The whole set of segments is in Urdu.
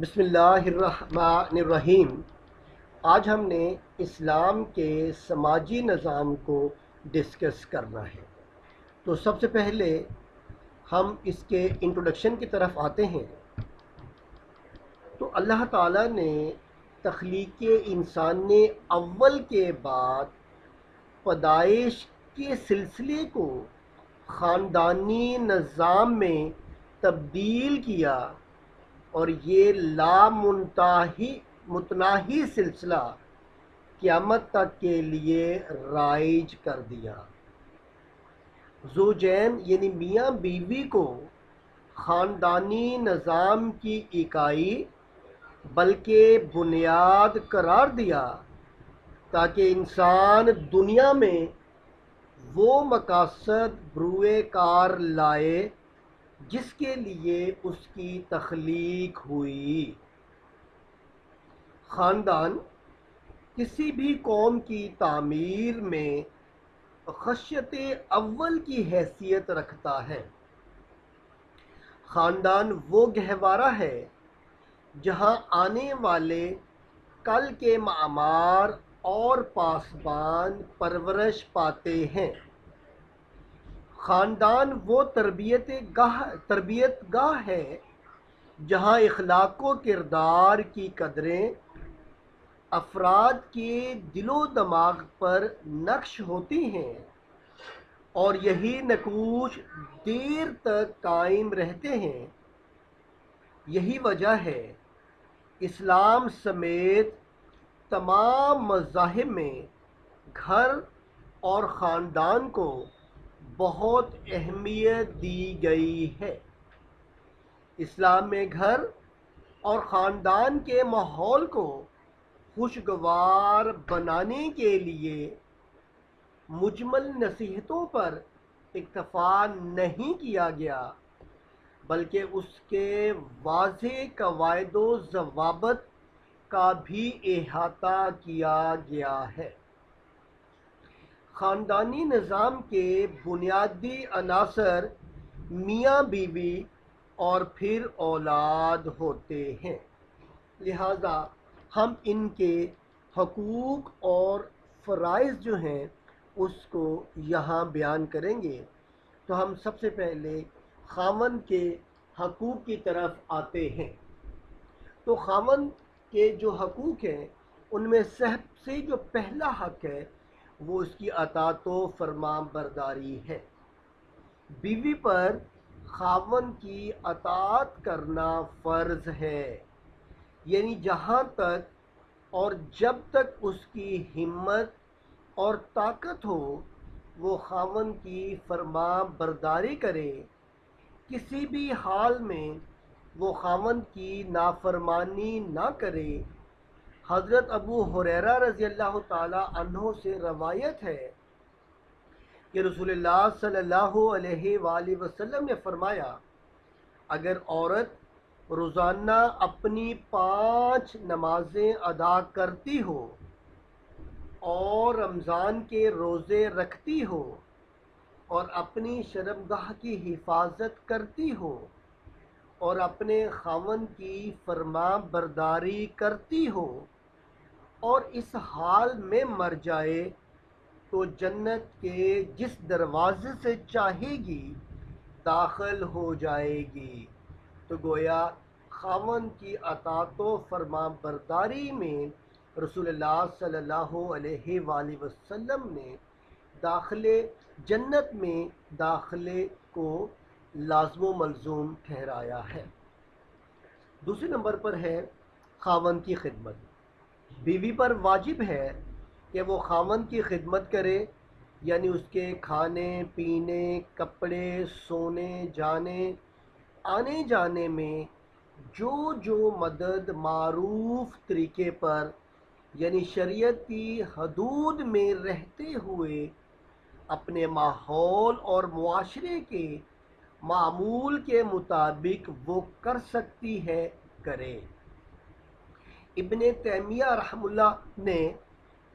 بسم اللہ الرحمن الرحیم۔ آج ہم نے اسلام کے سماجی نظام کو ڈسکس کرنا ہے۔ تو سب سے پہلے ہم اس کے انٹروڈکشن کی طرف آتے ہیں۔ تو اللہ تعالیٰ نے تخلیق انسان اول کے بعد پیدائش کے سلسلے کو خاندانی نظام میں تبدیل کیا، اور یہ متناہی سلسلہ قیامت تک کے لیے رائج کر دیا۔ زوجین یعنی میاں بیوی کو خاندانی نظام کی اکائی بلکہ بنیاد قرار دیا، تاکہ انسان دنیا میں وہ مقاصد بروئے کار لائے جس کے لیے اس کی تخلیق ہوئی۔ خاندان کسی بھی قوم کی تعمیر میں خشیت اول کی حیثیت رکھتا ہے۔ خاندان وہ گہوارہ ہے جہاں آنے والے کل کے معمار اور پاسبان پرورش پاتے ہیں۔ خاندان وہ تربیت گاہ ہے جہاں اخلاق و کردار کی قدریں افراد کے دل و دماغ پر نقش ہوتی ہیں، اور یہی نقوش دیر تک قائم رہتے ہیں۔ یہی وجہ ہے اسلام سمیت تمام مذاہب میں گھر اور خاندان کو بہت اہمیت دی گئی ہے۔ اسلام میں گھر اور خاندان کے ماحول کو خوشگوار بنانے کے لیے مجمل نصیحتوں پر اکتفا نہیں کیا گیا، بلکہ اس کے واضح قواعد و ضوابط کا بھی احاطہ کیا گیا ہے۔ خاندانی نظام کے بنیادی عناصر میاں بیوی اور پھر اولاد ہوتے ہیں، لہذا ہم ان کے حقوق اور فرائض جو ہیں اس کو یہاں بیان کریں گے۔ تو ہم سب سے پہلے خاوند کے حقوق کی طرف آتے ہیں۔ تو خاوند کے جو حقوق ہیں ان میں سب سے جو پہلا حق ہے وہ اس کی اطاعت و فرما برداری ہے۔ بیوی پر خاوند کی اطاعت کرنا فرض ہے، یعنی جہاں تک اور جب تک اس کی ہمت اور طاقت ہو وہ خاوند کی فرما برداری کرے۔ کسی بھی حال میں وہ خاوند کی نافرمانی نہ کرے۔ حضرت ابو ہریرہ رضی اللہ تعالی عنہ سے روایت ہے کہ رسول اللہ صلی اللہ علیہ وآلہ وسلم نے فرمایا، اگر عورت روزانہ اپنی 5 نمازیں ادا کرتی ہو اور رمضان کے روزے رکھتی ہو اور اپنی شرمگاہ کی حفاظت کرتی ہو اور اپنے خاوند کی فرما برداری کرتی ہو اور اس حال میں مر جائے تو جنت کے جس دروازے سے چاہے گی داخل ہو جائے گی۔ تو گویا خاوند کی اطاعت و فرما برداری میں رسول اللہ صلی اللہ علیہ وآلہ وسلم نے جنت میں داخلے کو لازم و ملزوم ٹھہرایا ہے۔ دوسرے نمبر پر ہے خاوند کی خدمت۔ بیوی پر واجب ہے کہ وہ خاوند کی خدمت کرے، یعنی اس کے کھانے پینے، کپڑے، سونے جانے آنے جانے میں جو مدد معروف طریقے پر یعنی شریعت کی حدود میں رہتے ہوئے اپنے ماحول اور معاشرے کے معمول کے مطابق وہ کر سکتی ہے کرے۔ ابن تیمیہ رحمہ اللہ نے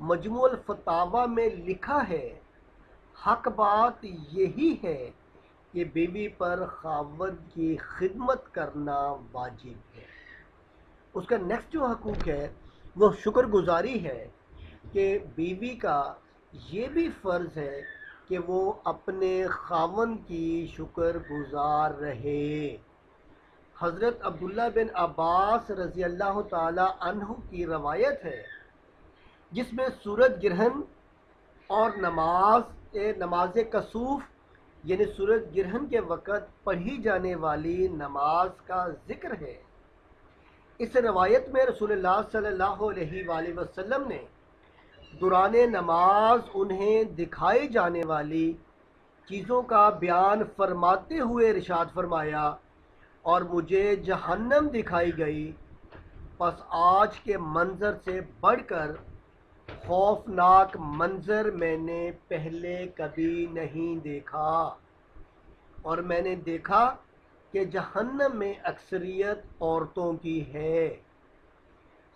مجموع الفتاوی میں لکھا ہے، حق بات یہی ہے کہ بیوی پر خاوند کی خدمت کرنا واجب ہے۔ اس کا نیکسٹ جو حقوق ہے وہ شکر گزاری ہے کہ بیوی کا یہ بھی فرض ہے کہ وہ اپنے خاوند کی شکر گزار رہے۔ حضرت عبداللہ بن عباس رضی اللہ تعالی عنہ کی روایت ہے جس میں سورج گرہن اور نماز کسوف یعنی سورج گرہن کے وقت پڑھی جانے والی نماز کا ذکر ہے۔ اس روایت میں رسول اللہ صلی اللہ علیہ وآلہ وسلم نے دوران نماز انہیں دکھائی جانے والی چیزوں کا بیان فرماتے ہوئے ارشاد فرمایا، اور مجھے جہنم دکھائی گئی، پس آج کے منظر سے بڑھ کر خوفناک منظر میں نے پہلے کبھی نہیں دیکھا، اور میں نے دیکھا کہ جہنم میں اکثریت عورتوں کی ہے۔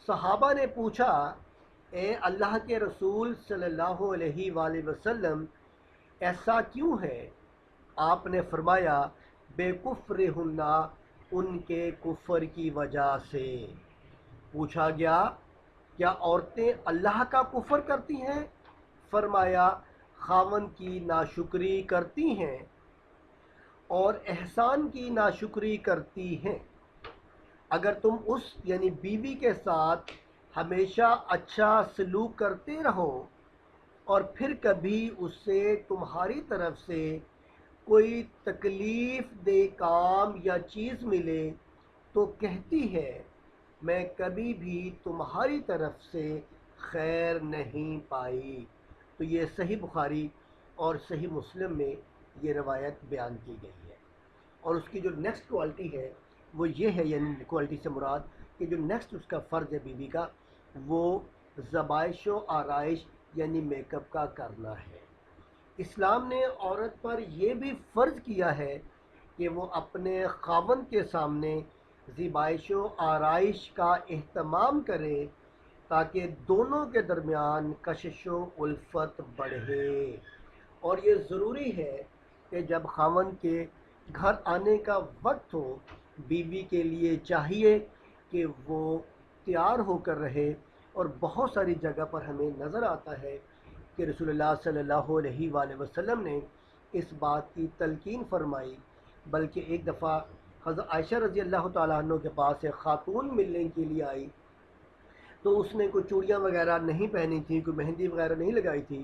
صحابہ نے پوچھا، اے اللہ کے رسول صلی اللہ علیہ وآلہ وسلم، ایسا کیوں ہے؟ آپ نے فرمایا، بے کفرہن، ان کے کفر کی وجہ سے۔ پوچھا گیا، کیا عورتیں اللہ کا کفر کرتی ہیں؟ فرمایا، خاوند کی ناشکری کرتی ہیں اور احسان کی ناشکری کرتی ہیں۔ اگر تم اس یعنی بیوی کے ساتھ ہمیشہ اچھا سلوک کرتے رہو اور پھر کبھی اس سے تمہاری طرف سے کوئی تکلیف دہ کام یا چیز ملے تو کہتی ہے، میں کبھی بھی تمہاری طرف سے خیر نہیں پائی، تو یہ صحیح بخاری اور صحیح مسلم میں یہ روایت بیان کی گئی ہے۔ اور اس کی جو نیکسٹ کوالٹی ہے وہ یہ ہے، یعنی کوالٹی سے مراد کہ جو نیکسٹ اس کا فرض ہے بیوی کا، وہ ذبائش و آرائش یعنی میک اپ کا کرنا ہے۔ اسلام نے عورت پر یہ بھی فرض کیا ہے کہ وہ اپنے خاوند کے سامنے زیبائش و آرائش کا اہتمام کرے تاکہ دونوں کے درمیان کشش و الفت بڑھے۔ اور یہ ضروری ہے کہ جب خاوند کے گھر آنے کا وقت ہو، بیوی کے لیے چاہیے کہ وہ تیار ہو کر رہے۔ اور بہت ساری جگہ پر ہمیں نظر آتا ہے کہ رسول اللہ صلی اللہ علیہ وآلہ وسلم نے اس بات کی تلقین فرمائی، بلکہ ایک دفعہ حضرت عائشہ رضی اللہ تعالیٰ عنہ کے پاس ایک خاتون ملنے کے لیے آئی، تو اس نے کوئی چوڑیاں وغیرہ نہیں پہنی تھی، کوئی مہندی وغیرہ نہیں لگائی تھی،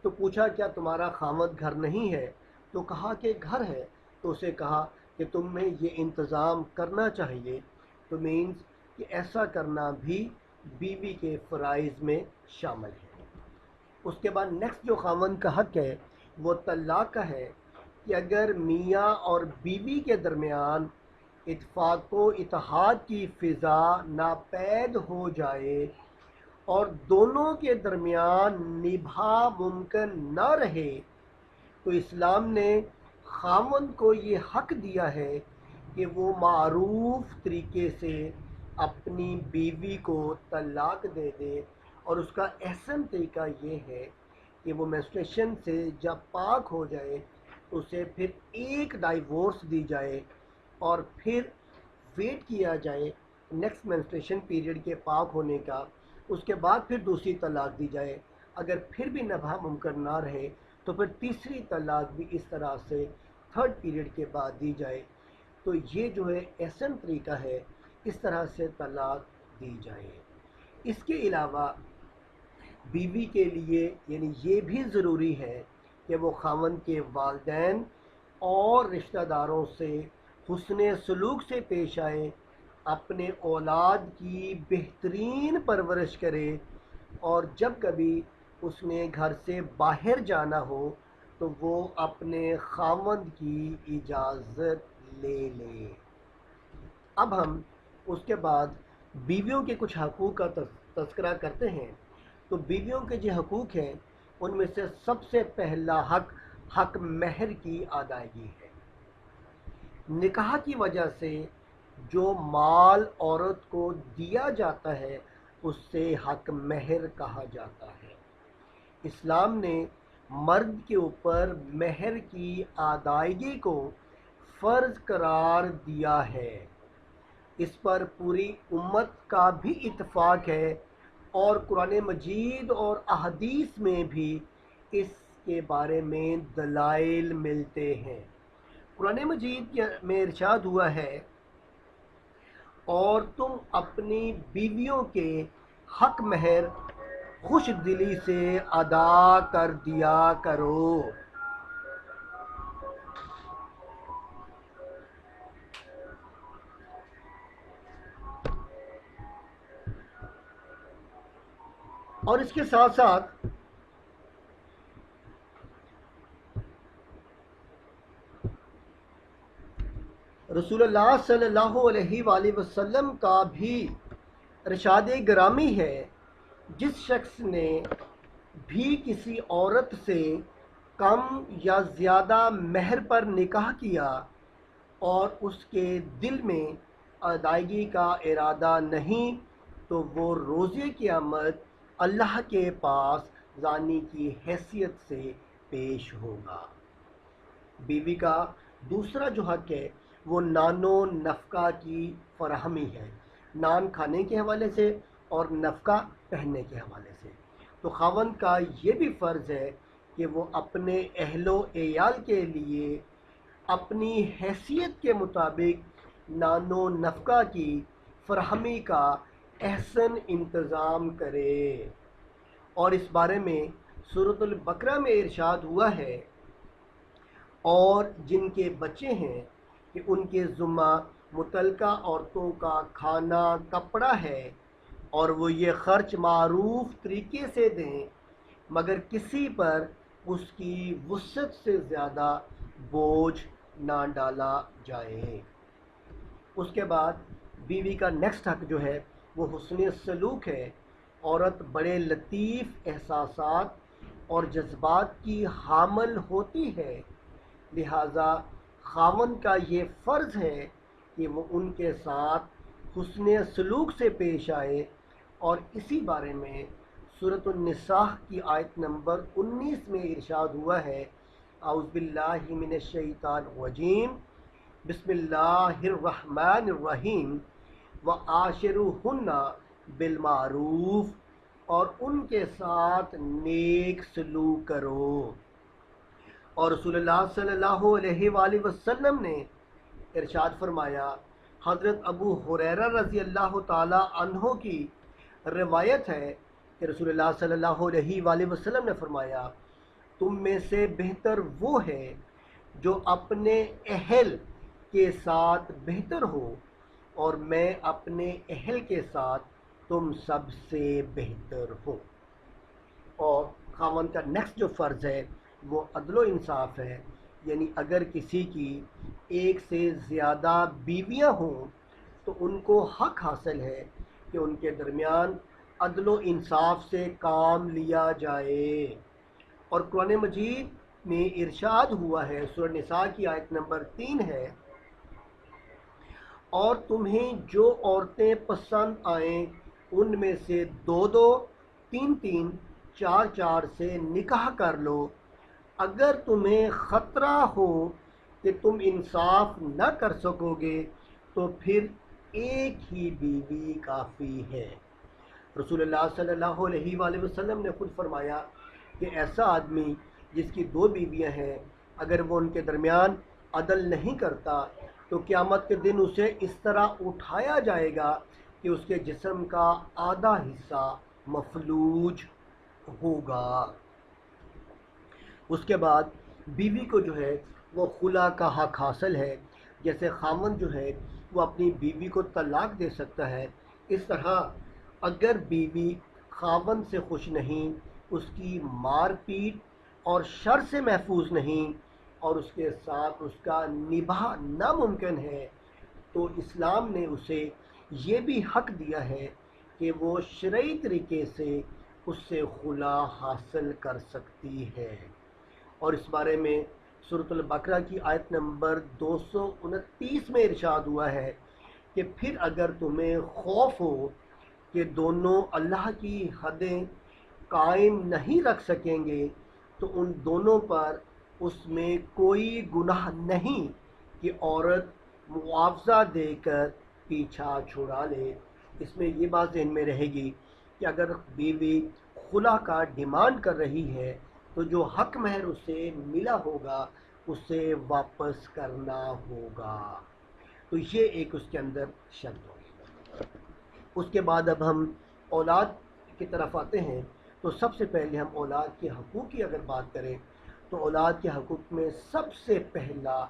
تو پوچھا کیا تمہارا خاوند گھر نہیں ہے؟ تو کہا کہ گھر ہے۔ تو اسے کہا کہ تمہیں یہ انتظام کرنا چاہیے، تو مینز کہ ایسا کرنا بھی بیوی کے فرائض میں شامل ہے۔ اس کے بعد نیکسٹ جو خاوند کا حق ہے وہ طلاق کا ہے، کہ اگر میاں اور بیوی کے درمیان اتفاق و اتحاد کی فضا ناپید ہو جائے اور دونوں کے درمیان نبھا ممکن نہ رہے، تو اسلام نے خاوند کو یہ حق دیا ہے کہ وہ معروف طریقے سے اپنی بیوی کو طلاق دے دے۔ اور اس کا احسن طریقہ یہ ہے کہ وہ منسٹریشن سے جب پاک ہو جائے اسے پھر ایک ڈائیورس دی جائے اور پھر ویٹ کیا جائے نیکسٹ منسٹریشن پیریڈ کے پاک ہونے کا، اس کے بعد پھر دوسری طلاق دی جائے۔ اگر پھر بھی نبھا ممکن نہ رہے تو پھر تیسری طلاق بھی اس طرح سے تھرڈ پیریڈ کے بعد دی جائے۔ تو یہ جو ہے احسن طریقہ ہے، اس طرح سے طلاق دی جائے۔ اس کے علاوہ بیوی کے لیے یعنی یہ بھی ضروری ہے کہ وہ خاوند کے والدین اور رشتہ داروں سے حسن سلوک سے پیش آئے، اپنے اولاد کی بہترین پرورش کرے، اور جب کبھی اس نے گھر سے باہر جانا ہو تو وہ اپنے خاوند کی اجازت لے لے۔ اب ہم اس کے بعد بیویوں کے کچھ حقوق کا تذکرہ کرتے ہیں۔ تو بیویوں کے جو حقوق ہیں ان میں سے سب سے پہلا حق مہر کی ادائیگی ہے۔ نکاح کی وجہ سے جو مال عورت کو دیا جاتا ہے اس سے حق مہر کہا جاتا ہے۔ اسلام نے مرد کے اوپر مہر کی ادائیگی کو فرض قرار دیا ہے۔ اس پر پوری امت کا بھی اتفاق ہے، اور قرآن مجید اور احادیث میں بھی اس کے بارے میں دلائل ملتے ہیں۔ قرآن مجید میں ارشاد ہوا ہے، اور تم اپنی بیویوں کے حق مہر خوش دلی سے ادا کر دیا کرو۔ اور اس کے ساتھ ساتھ رسول اللہ صلی اللہ علیہ وآلہ وسلم کا بھی ارشاد گرامی ہے، جس شخص نے بھی کسی عورت سے کم یا زیادہ مہر پر نکاح کیا اور اس کے دل میں ادائیگی کا ارادہ نہیں، تو وہ روز قیامت اللہ کے پاس زانی کی حیثیت سے پیش ہوگا۔ بیوی کا دوسرا جو حق ہے وہ نان و نفقہ کی فراہمی ہے، نان کھانے کے حوالے سے اور نفقہ پہننے کے حوالے سے۔ تو خاوند کا یہ بھی فرض ہے کہ وہ اپنے اہل و عیال کے لیے اپنی حیثیت کے مطابق نان و نفقہ کی فراہمی کا احسن انتظام کرے۔ اور اس بارے میں سورۃ البقرہ میں ارشاد ہوا ہے، اور جن کے بچے ہیں کہ ان کے ذمہ متعلقہ عورتوں کا کھانا کپڑا ہے، اور وہ یہ خرچ معروف طریقے سے دیں، مگر کسی پر اس کی وسعت سے زیادہ بوجھ نہ ڈالا جائے۔ اس کے بعد بیوی کا نیکسٹ حق جو ہے وہ حسن سلوک ہے۔ عورت بڑے لطیف احساسات اور جذبات کی حامل ہوتی ہے، لہٰذا خاوند کا یہ فرض ہے کہ وہ ان کے ساتھ حسن سلوک سے پیش آئے، اور اسی بارے میں سورۃ النساء کی آیت نمبر 19 میں ارشاد ہوا ہے، اعوذ باللہ من الشیطان الرجیم، بسم اللہ الرحمن الرحیم، وعاشروہن بالمعروف، اور ان کے ساتھ نیک سلوک کرو۔ اور رسول اللہ صلی اللہ علیہ وآلہ وسلم نے ارشاد فرمایا، حضرت ابو ہریرہ رضی اللہ تعالی عنہ کی روایت ہے کہ رسول اللہ صلی اللہ علیہ وآلہ وسلم نے فرمایا، تم میں سے بہتر وہ ہے جو اپنے اہل کے ساتھ بہتر ہو، اور میں اپنے اہل کے ساتھ تم سب سے بہتر ہوں۔ اور خاوند کا نیکسٹ جو فرض ہے وہ عدل و انصاف ہے، یعنی اگر کسی کی ایک سے زیادہ بیویاں ہوں تو ان کو حق حاصل ہے کہ ان کے درمیان عدل و انصاف سے کام لیا جائے۔ اور قرآن مجید میں ارشاد ہوا ہے، سورہ نساء کی آیت نمبر 3 ہے، اور تمہیں جو عورتیں پسند آئیں ان میں سے 2 3 4 سے نکاح کر لو، اگر تمہیں خطرہ ہو کہ تم انصاف نہ کر سکو گے تو پھر ایک ہی بیوی کافی ہے۔ رسول اللہ صلی اللہ علیہ وآلہ وسلم نے خود فرمایا کہ ایسا آدمی جس کی 2 بیویاں ہیں، اگر وہ ان کے درمیان عدل نہیں کرتا تو قیامت کے دن اسے اس طرح اٹھایا جائے گا کہ اس کے جسم کا آدھا حصہ مفلوج ہوگا۔ اس کے بعد بیوی کو جو ہے وہ خلا کا حق حاصل ہے، جیسے خاوند جو ہے وہ اپنی بیوی کو طلاق دے سکتا ہے، اس طرح اگر بیوی خاوند سے خوش نہیں، اس کی مار پیٹ اور شر سے محفوظ نہیں، اور اس کے ساتھ اس کا نباہ ناممکن ہے، تو اسلام نے اسے یہ بھی حق دیا ہے کہ وہ شرعی طریقے سے اس سے خلا حاصل کر سکتی ہے۔ اور اس بارے میں سورۃ البقرہ کی آیت نمبر 229 میں ارشاد ہوا ہے کہ پھر اگر تمہیں خوف ہو کہ دونوں اللہ کی حدیں قائم نہیں رکھ سکیں گے تو ان دونوں پر اس میں کوئی گناہ نہیں کہ عورت معاوضہ دے کر پیچھا چھڑا لے۔ اس میں یہ بات ذہن میں رہے گی کہ اگر بیوی خلا کا ڈیمانڈ کر رہی ہے تو جو حق مہر اسے ملا ہوگا اسے واپس کرنا ہوگا، تو یہ ایک اس کے اندر شرط ہوگی۔ اس کے بعد اب ہم اولاد کی طرف آتے ہیں، تو سب سے پہلے ہم اولاد کے حقوق کی اگر بات کریں تو اولاد کے حقوق میں سب سے پہلا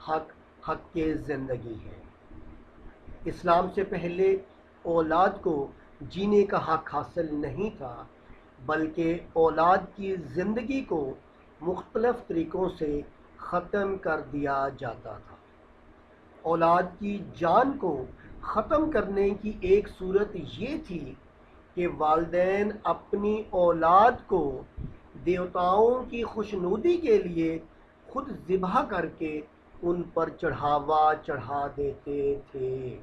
حق کے زندگی ہے۔ اسلام سے پہلے اولاد کو جینے کا حق حاصل نہیں تھا، بلکہ اولاد کی زندگی کو مختلف طریقوں سے ختم کر دیا جاتا تھا۔ اولاد کی جان کو ختم کرنے کی ایک صورت یہ تھی کہ والدین اپنی اولاد کو دیوتاؤں کی خوشنودی کے لیے خود ذبح کر کے ان پر چڑھاوا چڑھا دیتے تھے۔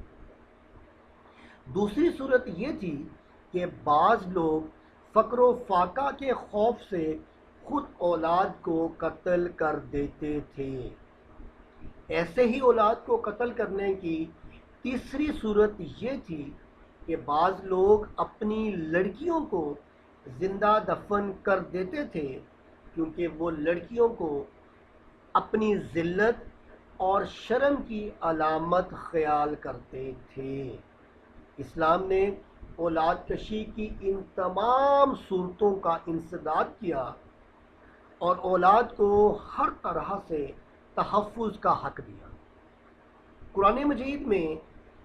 دوسری صورت یہ تھی کہ بعض لوگ فقر و فاقہ کے خوف سے خود اولاد کو قتل کر دیتے تھے۔ ایسے ہی اولاد کو قتل کرنے کی تیسری صورت یہ تھی کہ بعض لوگ اپنی لڑکیوں کو زندہ دفن کر دیتے تھے کیونکہ وہ لڑکیوں کو اپنی ذلت اور شرم کی علامت خیال کرتے تھے۔ اسلام نے اولاد کشی کی ان تمام صورتوں کا انسداد کیا اور اولاد کو ہر طرح سے تحفظ کا حق دیا۔ قرآن مجید میں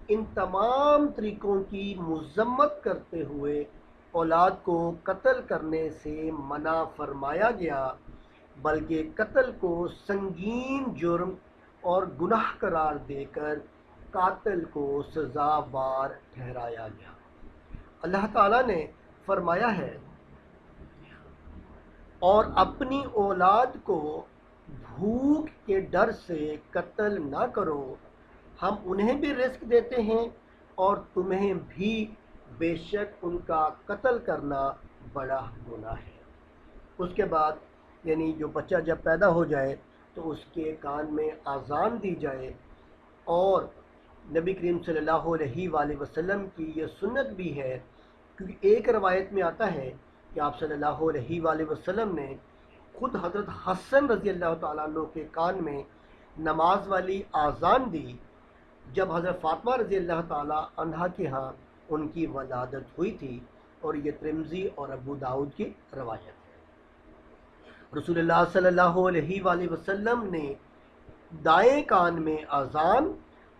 ان تمام طریقوں کی مذمت کرتے ہوئے اولاد کو قتل کرنے سے منع فرمایا گیا، بلکہ قتل کو سنگین جرم اور گناہ قرار دے کر قاتل کو سزاوار ٹھہرایا گیا۔ اللہ تعالیٰ نے فرمایا ہے، اور اپنی اولاد کو بھوک کے ڈر سے قتل نہ کرو، ہم انہیں بھی رزق دیتے ہیں اور تمہیں بھی، بے شک ان کا قتل کرنا بڑا گناہ ہے۔ اس کے بعد یعنی جو بچہ جب پیدا ہو جائے تو اس کے کان میں اذان دی جائے، اور نبی کریم صلی اللہ علیہ وآلہ وسلم کی یہ سنت بھی ہے، کیونکہ ایک روایت میں آتا ہے کہ آپ صلی اللہ علیہ وآلہ وسلم نے خود حضرت حسن رضی اللہ تعالیٰ عنہ کے کان میں نماز والی اذان دی جب حضرت فاطمہ رضی اللہ تعالیٰ عنہ کے ہاں ان کی ولادت ہوئی تھی، اور یہ ترمذی اور ابو داؤد کی روایت ہے۔ رسول اللہ صلی اللہ علیہ وآلہ وسلم نے دائیں کان میں اذان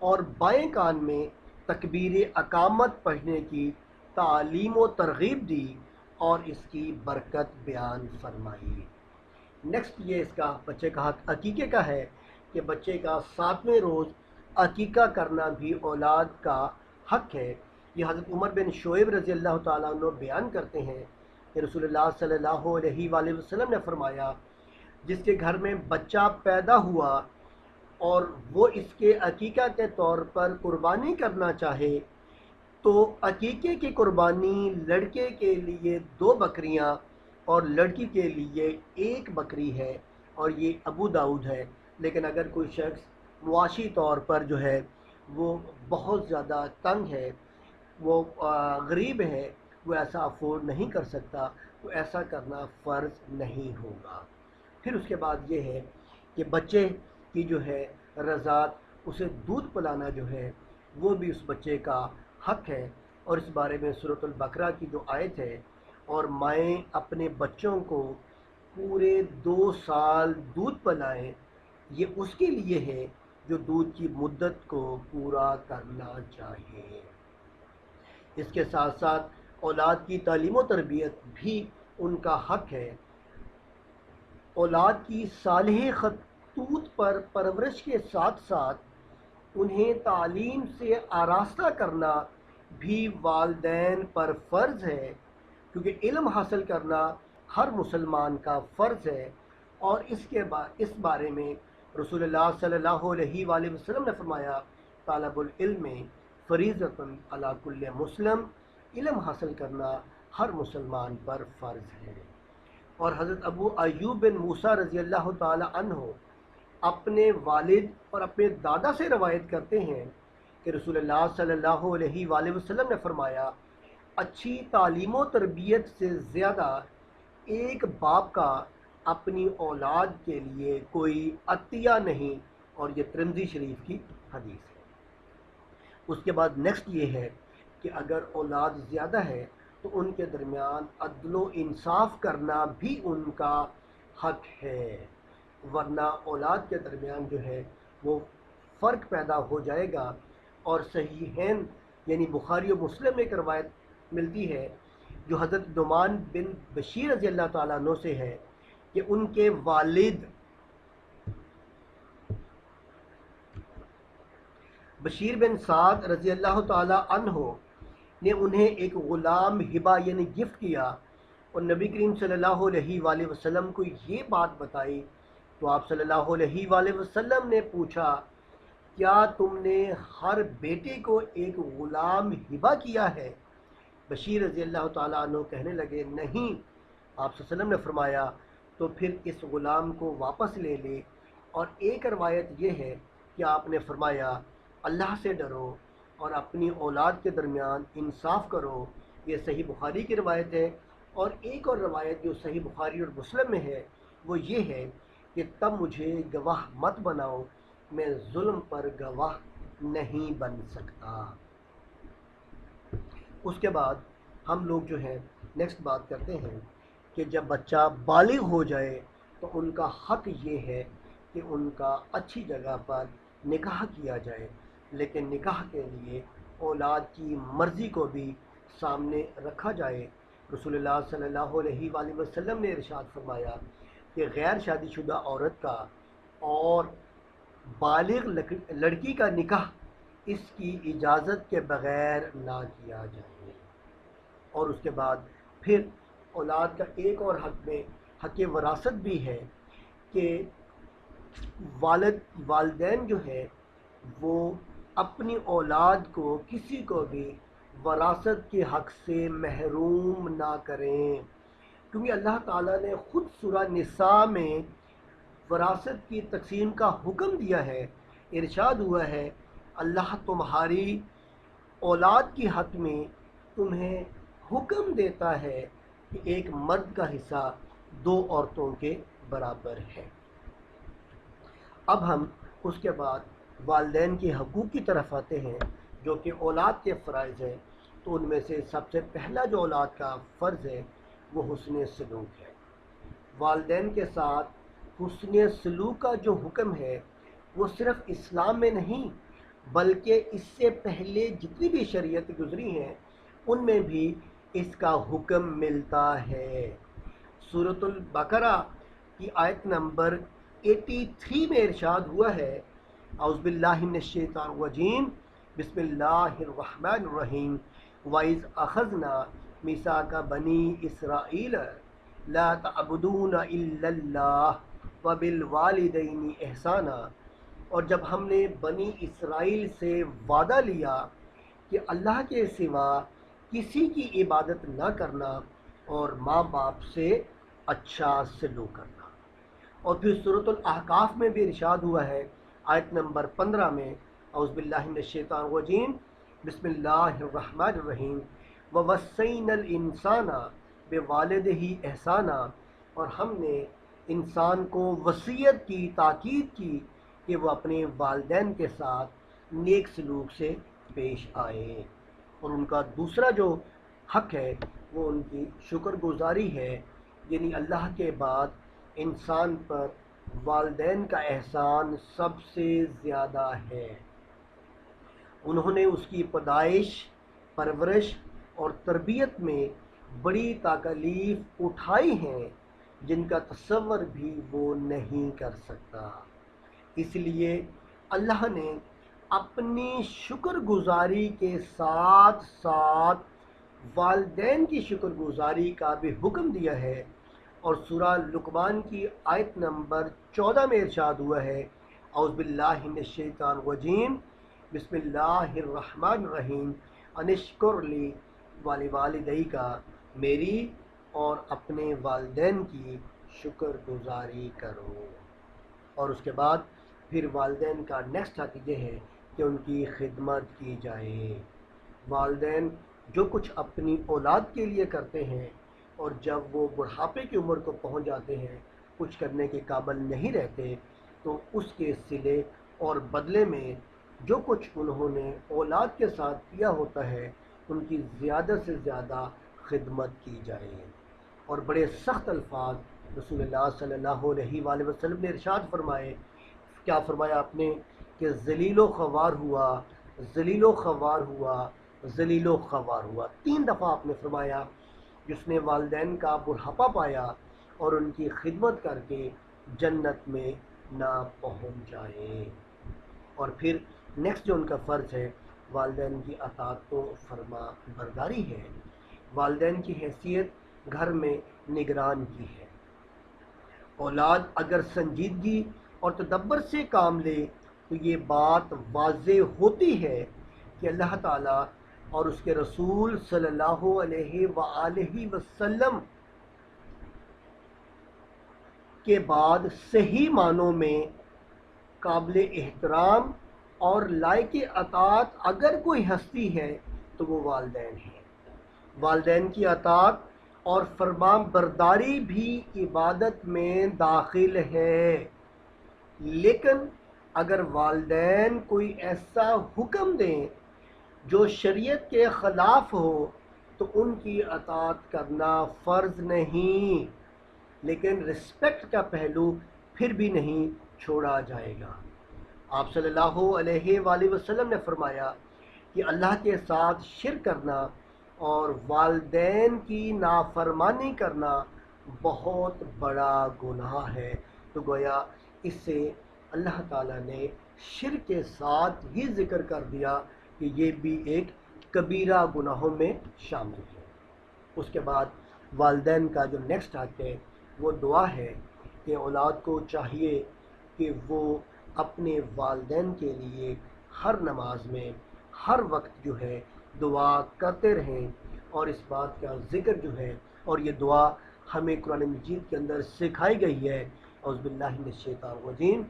اور بائیں کان میں تکبیر اقامت پڑھنے کی تعلیم و ترغیب دی اور اس کی برکت بیان فرمائی۔ نیکسٹ یہ اس کا بچے کا حق عقیقے کا ہے کہ بچے کا 7ویں روز عقیقہ کرنا بھی اولاد کا حق ہے۔ یہ حضرت عمر بن شعیب رضی اللہ تعالیٰ عنہ بیان کرتے ہیں کہ رسول اللہ صلی اللہ علیہ وآلہ وسلم نے فرمایا، جس کے گھر میں بچہ پیدا ہوا اور وہ اس کے عقیقہ کے طور پر قربانی کرنا چاہے تو عقیقے کی قربانی لڑکے کے لیے 2 بکریاں اور لڑکی کے لیے 1 بکری ہے، اور یہ ابو داؤد ہے۔ لیکن اگر کوئی شخص معاشی طور پر جو ہے وہ بہت زیادہ تنگ ہے، وہ غریب ہے، وہ ایسا افورڈ نہیں کر سکتا، تو ایسا کرنا فرض نہیں ہوگا۔ پھر اس کے بعد یہ ہے کہ بچے کی جو ہے رضاعت، اسے دودھ پلانا جو ہے وہ بھی اس بچے کا حق ہے، اور اس بارے میں سورۃ البقرہ کی جو آیت ہے، اور مائیں اپنے بچوں کو پورے 2 سال دودھ پلائیں، یہ اس کے لیے ہے جو دودھ کی مدت کو پورا کرنا چاہیے۔ اس کے ساتھ ساتھ اولاد کی تعلیم و تربیت بھی ان کا حق ہے۔ اولاد کی صالح خطوط پر پرورش کے ساتھ ساتھ انہیں تعلیم سے آراستہ کرنا بھی والدین پر فرض ہے، کیونکہ علم حاصل کرنا ہر مسلمان کا فرض ہے، اور اس بارے میں رسول اللہ صلی اللہ علیہ وآلہ وسلم نے فرمایا، طالب العلم فریضۃ علی کل مسلم، علم حاصل کرنا ہر مسلمان پر فرض ہے۔ اور حضرت ابو ایوب بن موسیٰ رضی اللہ تعالی عنہ اپنے والد اور اپنے دادا سے روایت کرتے ہیں کہ رسول اللہ صلی اللہ علیہ وآلہ وسلم نے فرمایا اچھی تعلیم و تربیت سے زیادہ ایک باپ کا اپنی اولاد کے لیے کوئی عطیہ نہیں، اور یہ ترمذی شریف کی حدیث ہے۔ اس کے بعد نیکسٹ یہ ہے کہ اگر اولاد زیادہ ہے تو ان کے درمیان عدل و انصاف کرنا بھی ان کا حق ہے، ورنہ اولاد کے درمیان جو ہے وہ فرق پیدا ہو جائے گا۔ اور صحیحین یعنی بخاری و مسلم میں ایک روایت ملتی ہے جو حضرت نعمان بن بشیر رضی اللہ تعالیٰ عنہ سے ہے کہ ان کے والد بشیر بن سعد رضی اللہ تعالیٰ عنہ نے انہیں ایک غلام ہبہ یعنی گفٹ کیا، اور نبی کریم صلی اللہ علیہ وآلہ وسلم کو یہ بات بتائی تو آپ صلی اللہ علیہ وآلہ وسلم نے پوچھا کیا تم نے ہر بیٹے کو ایک غلام ہبہ کیا ہے؟ بشیر رضی اللہ تعالیٰ عنہ کہنے لگے نہیں۔ آپ صلی اللہ علیہ وسلم نے فرمایا تو پھر اس غلام کو واپس لے لے۔ اور ایک روایت یہ ہے کہ آپ نے فرمایا اللہ سے ڈرو اور اپنی اولاد کے درمیان انصاف کرو، یہ صحیح بخاری کی روایت ہے۔ اور ایک اور روایت جو صحیح بخاری اور مسلم میں ہے وہ یہ ہے کہ تب مجھے گواہ مت بناؤ، میں ظلم پر گواہ نہیں بن سکتا۔ اس کے بعد ہم لوگ جو ہے نیکسٹ بات کرتے ہیں کہ جب بچہ بالغ ہو جائے تو ان کا حق یہ ہے کہ ان کا اچھی جگہ پر نکاح کیا جائے، لیکن نکاح کے لیے اولاد کی مرضی کو بھی سامنے رکھا جائے۔ رسول اللہ صلی اللہ علیہ وآلہ وسلم نے ارشاد فرمایا کہ غیر شادی شدہ عورت کا اور بالغ لڑکی کا نکاح اس کی اجازت کے بغیر نہ کیا جائے۔ اور اس کے بعد پھر اولاد کا ایک اور حق میں حق وراثت بھی ہے کہ والدین جو ہے وہ اپنی اولاد کو کسی کو بھی وراثت کے حق سے محروم نہ کریں، کیونکہ اللہ تعالیٰ نے خود سورہ نساء میں وراثت کی تقسیم کا حکم دیا ہے۔ ارشاد ہوا ہے اللہ تمہاری اولاد کی حق میں تمہیں حکم دیتا ہے کہ ایک مرد کا حصہ دو عورتوں کے برابر ہے۔ اب ہم اس کے بعد والدین کے حقوق کی طرف آتے ہیں جو کہ اولاد کے فرائض ہیں۔ تو ان میں سے سب سے پہلا جو اولاد کا فرض ہے وہ حسن سلوک ہے۔ والدین کے ساتھ حسن سلوک کا جو حکم ہے وہ صرف اسلام میں نہیں بلکہ اس سے پہلے جتنی بھی شریعت گزری ہیں ان میں بھی اس کا حکم ملتا ہے۔ سورۃ البقرہ کی آیت نمبر 83 میں ارشاد ہوا ہے اعوذ باللہ من الشیطان الرجیم بسم اللہ الرحمن الرحیم وَإِذْ أَخَذْنَا مِيثَاقَ بَنِي إِسْرَائِيلَ لَا تَعْبُدُونَ إِلَّا اللَّهَ وَبِالْوَالِدَيْنِ إِحْسَانًا، اور جب ہم نے بنی اسرائیل سے وعدہ لیا کہ اللہ کے سوا کسی کی عبادت نہ کرنا اور ماں باپ سے اچھا سلوک کرنا۔ اور پھر سورۃ الاحقاف میں بھی ارشاد ہوا ہے آیت نمبر 15 میں اعوذ باللہ من الشیطان الرجیم بسم اللہ الرحمن الرحیم وَوَصَّيْنَا الْإِنسَانَ بِوَالِدِهِ إِحْسَانًا، اور ہم نے انسان کو وصیت کی، تاکید کی کہ وہ اپنے والدین کے ساتھ نیک سلوک سے پیش آئے۔ اور ان کا دوسرا جو حق ہے وہ ان کی شکر گزاری ہے، یعنی اللہ کے بعد انسان پر والدین کا احسان سب سے زیادہ ہے۔ انہوں نے اس کی پیدائش، پرورش اور تربیت میں بڑی تکالیف اٹھائی ہیں جن کا تصور بھی وہ نہیں کر سکتا۔ اس لیے اللہ نے اپنی شکر گزاری کے ساتھ ساتھ والدین کی شکر گزاری کا بھی حکم دیا ہے۔ اور سورہ لقمان کی آیت نمبر 14 میں ارشاد ہوا ہے اعوذ باللہ من الشیطان الرجیم بسم اللہ الرحمن الرحیم ان اشکر لی ولوالدیک، میری اور اپنے والدین کی شکر گزاری کرو۔ اور اس کے بعد پھر والدین کا نیکسٹ حق یہ ہے کہ ان کی خدمت کی جائے۔ والدین جو کچھ اپنی اولاد کے لیے کرتے ہیں اور جب وہ بڑھاپے کی عمر کو پہنچ جاتے ہیں، کچھ کرنے کے قابل نہیں رہتے، تو اس کے صلے اور بدلے میں جو کچھ انہوں نے اولاد کے ساتھ کیا ہوتا ہے ان کی زیادہ سے زیادہ خدمت کی جائے۔ اور بڑے سخت الفاظ رسول اللہ صلی اللہ علیہ وآلہ وسلم نے ارشاد فرمائے۔ کیا فرمایا آپ نے کہ ذلیل و خوار ہوا، ذلیل و خوار ہوا، ذلیل و خوار ہوا، 3 دفعہ آپ نے فرمایا۔ جس نے والدین کا بڑھاپا پایا اور ان کی خدمت کر کے جنت میں نہ پہنچ جائے۔ اور پھر نیکسٹ جو ان کا فرض ہے، والدین کی اطاعت و فرما برداری ہے۔ والدین کی حیثیت گھر میں نگران کی ہے۔ اولاد اگر سنجیدگی اور تدبر سے کام لے تو یہ بات واضح ہوتی ہے کہ اللہ تعالیٰ اور اس کے رسول صلی اللہ علیہ وآلہ وسلم کے بعد صحیح معنوں میں قابل احترام اور لائق اطاعت اگر کوئی ہستی ہے تو وہ والدین ہیں۔ والدین کی اطاعت اور فرما برداری بھی عبادت میں داخل ہے، لیکن اگر والدین کوئی ایسا حکم دیں جو شریعت کے خلاف ہو تو ان کی اطاعت کرنا فرض نہیں، لیکن رسپیکٹ کا پہلو پھر بھی نہیں چھوڑا جائے گا۔ آپ صلی اللہ علیہ وآلہ وسلم نے فرمایا کہ اللہ کے ساتھ شرک کرنا اور والدین کی نافرمانی کرنا بہت بڑا گناہ ہے۔ تو گویا اس سے اللہ تعالیٰ نے شرک کے ساتھ ہی ذکر کر دیا کہ یہ بھی ایک کبیرہ گناہوں میں شامل ہے۔ اس کے بعد والدین کا جو نیکسٹ حق ہے وہ دعا ہے کہ اولاد کو چاہیے کہ وہ اپنے والدین کے لیے ہر نماز میں ہر وقت جو ہے دعا کرتے رہیں، اور اس بات کا ذکر جو ہے، اور یہ دعا ہمیں قرآن مجید کے اندر سکھائی گئی ہے۔ اعوذ باللہ من الشیطان الرجیم،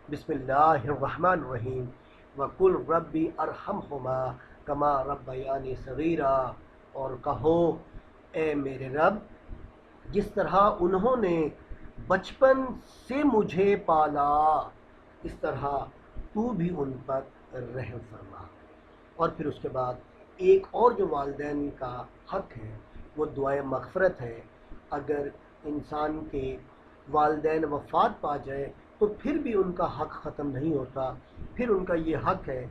بسم اللہ الرحمن الرحیم، وَقُلْ رَبِّ ارْحَمْهُمَا كَمَا رَبَّيَانِي صَغِيرًا، اور کہو اے میرے رب جس طرح انہوں نے بچپن سے مجھے پالا اس طرح تو بھی ان پر رحم فرما۔ اور پھر اس کے بعد ایک اور جو والدین کا حق ہے وہ دعائے مغفرت ہے۔ اگر انسان کے والدین وفات پا جائے تو پھر بھی ان کا حق ختم نہیں ہوتا، پھر ان کا یہ حق ہے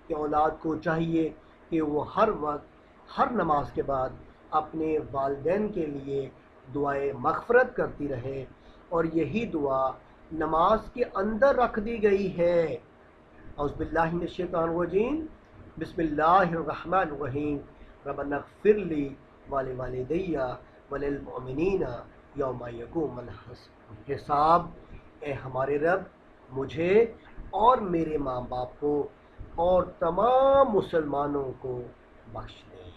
کہ اولاد کو چاہیے کہ وہ ہر وقت ہر نماز کے بعد اپنے والدین کے لیے دعائے مغفرت کرتی رہے، اور یہی دعا نماز کے اندر رکھ دی گئی ہے۔ اعوذ باللہ من الشیطان الرجیم، بسم اللہ الرحمن الرحیم، ربنا اغفر لی ولوالدی وللمؤمنین یوم یقوم الحساب، اے ہمارے رب مجھے اور میرے ماں باپ کو اور تمام مسلمانوں کو بخش دے۔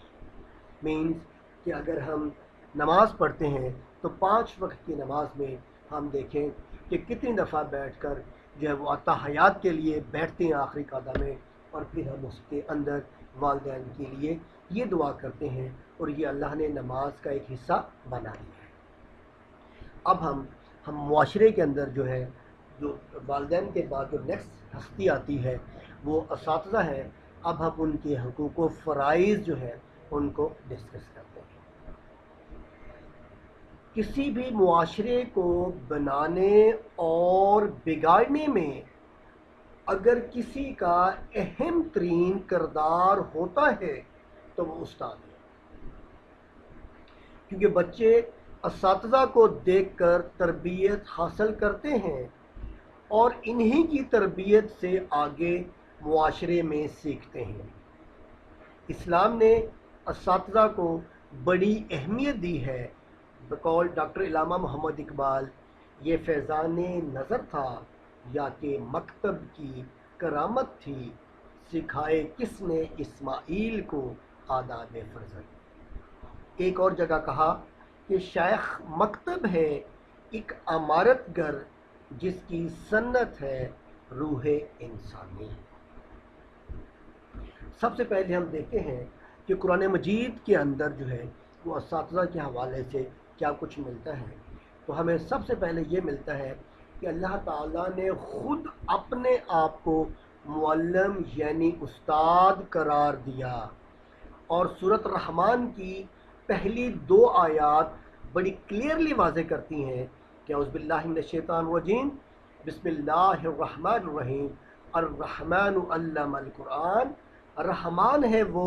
مینز کہ اگر ہم نماز پڑھتے ہیں تو 5 وقت کی نماز میں ہم دیکھیں کہ کتنی دفعہ بیٹھ کر جو ہے وہ اتحیات کے لیے بیٹھتے ہیں آخری قعدہ میں، اور پھر ہم اس کے اندر والدین کے لیے یہ دعا کرتے ہیں، اور یہ اللہ نے نماز کا ایک حصہ بنا دیا ہے۔ اب ہم معاشرے کے اندر جو ہے جو والدین کے بعد جو نیکسٹ ہستی آتی ہے وہ اساتذہ ہیں۔ اب ہم ان کے حقوق و فرائض جو ہے ان کو ڈسکس کرتے ہیں۔ کسی بھی معاشرے کو بنانے اور بگاڑنے میں اگر کسی کا اہم ترین کردار ہوتا ہے تو وہ استاد ہے، کیونکہ بچے اساتذہ کو دیکھ کر تربیت حاصل کرتے ہیں اور انہی کی تربیت سے آگے معاشرے میں سیکھتے ہیں۔ اسلام نے اساتذہ کو بڑی اہمیت دی ہے۔ بقول ڈاکٹر علامہ محمد اقبال، یہ فیضان نظر تھا یا کہ مکتب کی کرامت تھی، سکھائے کس نے اسماعیل کو آداب فرزند۔ ایک اور جگہ کہا کہ شیخ مکتب ہے ایک عمارت گر جس کی سنت ہے روح انسانی۔ سب سے پہلے ہم دیکھتے ہیں کہ قرآن مجید کے اندر جو ہے وہ اساتذہ کے حوالے سے کیا کچھ ملتا ہے. تو ہمیں سب سے پہلے یہ ملتا ہے کہ اللہ تعالیٰ نے خود اپنے آپ کو معلم یعنی استاد قرار دیا، اور سورۃ الرحمن کی پہلی 2 آیات بڑی کلیئرلی واضح کرتی ہیں کہ اعوذ باللہ من الشیطان الرجیم بسم اللہ الرحمن الرحیم الرحمن علم القرآن. رحمان ہے وہ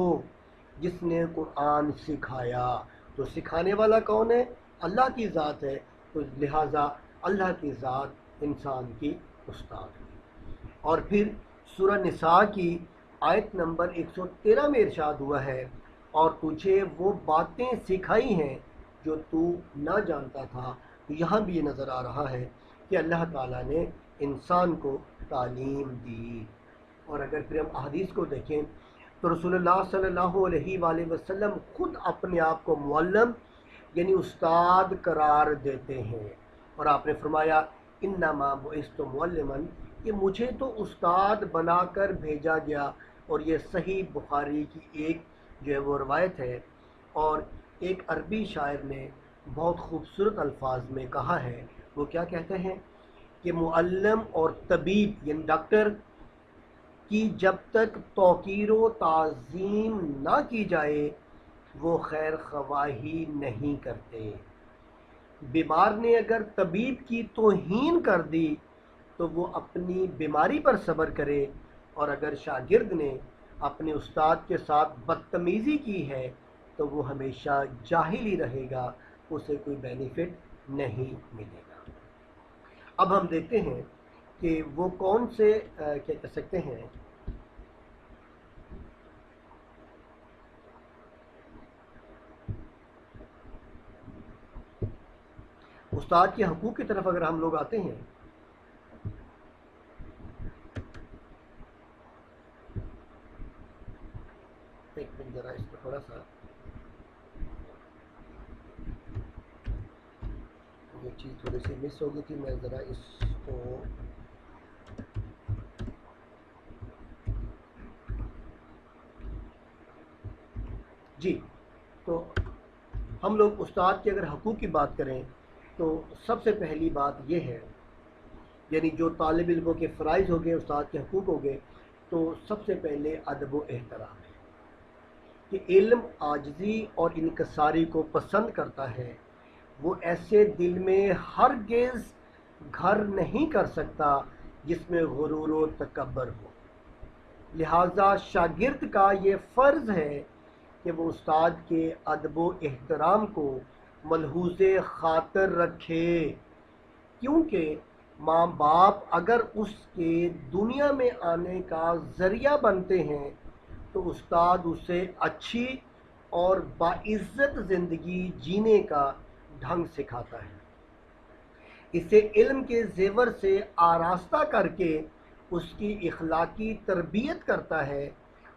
جس نے قرآن سکھایا. تو سکھانے والا کون ہے؟ اللہ کی ذات ہے. تو لہٰذا اللہ کی ذات انسان کی استاد ہے. اور پھر سورہ نساء کی آیت نمبر 113 میں ارشاد ہوا ہے، اور تجھے وہ باتیں سکھائی ہیں جو تو نہ جانتا تھا. یہاں بھی یہ نظر آ رہا ہے کہ اللہ تعالیٰ نے انسان کو تعلیم دی. اور اگر پھر ہم احادیث کو دیکھیں تو رسول اللہ صلی اللہ علیہ وآلہ وسلم خود اپنے آپ کو معلم یعنی استاد قرار دیتے ہیں، اور آپ نے فرمایا انما بعثت معلما، کہ مجھے تو استاد بنا کر بھیجا گیا. اور یہ صحیح بخاری کی ایک جو ہے وہ روایت ہے. اور ایک عربی شاعر نے بہت خوبصورت الفاظ میں کہا ہے. وہ کیا کہتے ہیں کہ معلم اور طبیب یعنی ڈاکٹر کی جب تک توقیر و تعظیم نہ کی جائے وہ خیر خواہی نہیں کرتے. بیمار نے اگر طبیب کی توہین کر دی تو وہ اپنی بیماری پر صبر کرے، اور اگر شاگرد نے اپنے استاد کے ساتھ بدتمیزی کی ہے تو وہ ہمیشہ جاہل ہی رہے گا، اسے کوئی بینیفٹ نہیں ملے گا. اب ہم دیکھتے ہیں کہ وہ کون سے کیا کہہ سکتے ہیں استاد کے حقوق کی طرف اگر ہم لوگ آتے ہیں ایک منٹ ذرا اس کو تھوڑا سا یہ چیز تھوڑی سی مس ہو گئی تھی، میں ذرا اس کو جی. تو ہم لوگ استاد کے اگر حقوق کی بات کریں تو سب سے پہلی بات یہ ہے، یعنی جو طالب علموں کے فرائض ہو گئے، استاد کے حقوق ہو گئے، تو سب سے پہلے ادب و احترام ہے کہ علم عاجزی اور انکساری کو پسند کرتا ہے. وہ ایسے دل میں ہرگز گھر نہیں کر سکتا جس میں غرور و تکبر ہو. لہٰذا شاگرد کا یہ فرض ہے کہ وہ استاد کے ادب و احترام کو ملحوظ خاطر رکھے، کیونکہ ماں باپ اگر اس کے دنیا میں آنے کا ذریعہ بنتے ہیں تو استاد اسے اچھی اور باعزت زندگی جینے کا ڈھنگ سکھاتا ہے. اسے علم کے زیور سے آراستہ کر کے اس کی اخلاقی تربیت کرتا ہے،